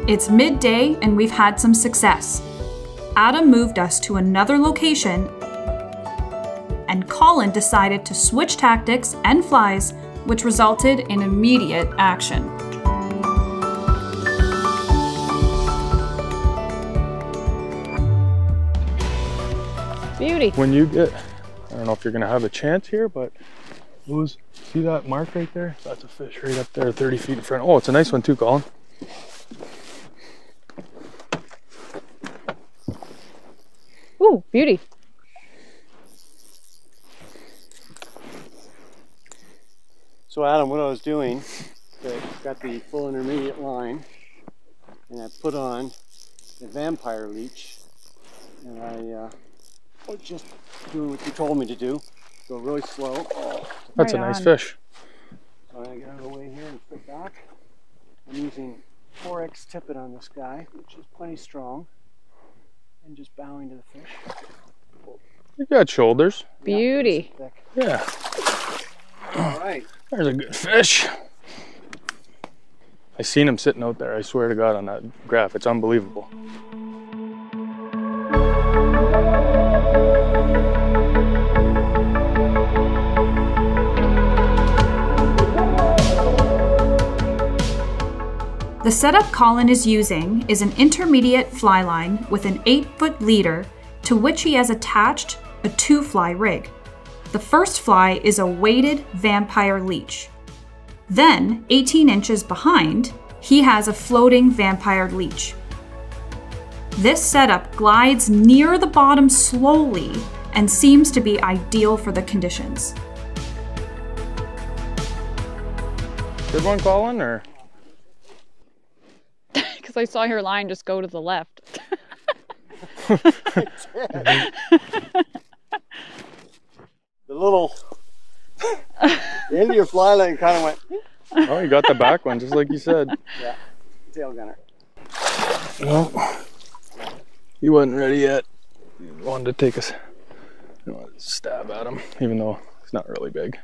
It's midday and we've had some success. Adam moved us to another location and Colin decided to switch tactics and flies, which resulted in immediate action. Beauty. When you get, I don't know if you're gonna have a chance here, but those, see that mark right there? That's a fish right up there, 30 feet in front. Oh, it's a nice one too, Colin. Ooh, beauty. So Adam, what I was doing, I got the full intermediate line and I put on the vampire leech and I was just doing what you told me to do. Go really slow. That's a nice fish. So I'm going to get out of the way here and sit back. I'm using 4X tippet on this guy, which is plenty strong, and just bowing to the fish. You got shoulders. Beauty. Yeah. All right. There's a good fish. I seen him sitting out there, I swear to God, on that graph. It's unbelievable. The setup Colin is using is an intermediate fly line with an 8-foot leader to which he has attached a 2-fly rig. The first fly is a weighted vampire leech. Then, 18 inches behind, he has a floating vampire leech. This setup glides near the bottom slowly and seems to be ideal for the conditions. Good one, Colin, or? Because I saw your line just go to the left. The little the end of your fly line kind of went. Oh, you got the back one, just like you said. Yeah, tail gunner. Well, he wasn't ready yet. He wanted to take a stab at him, even though he's not really big.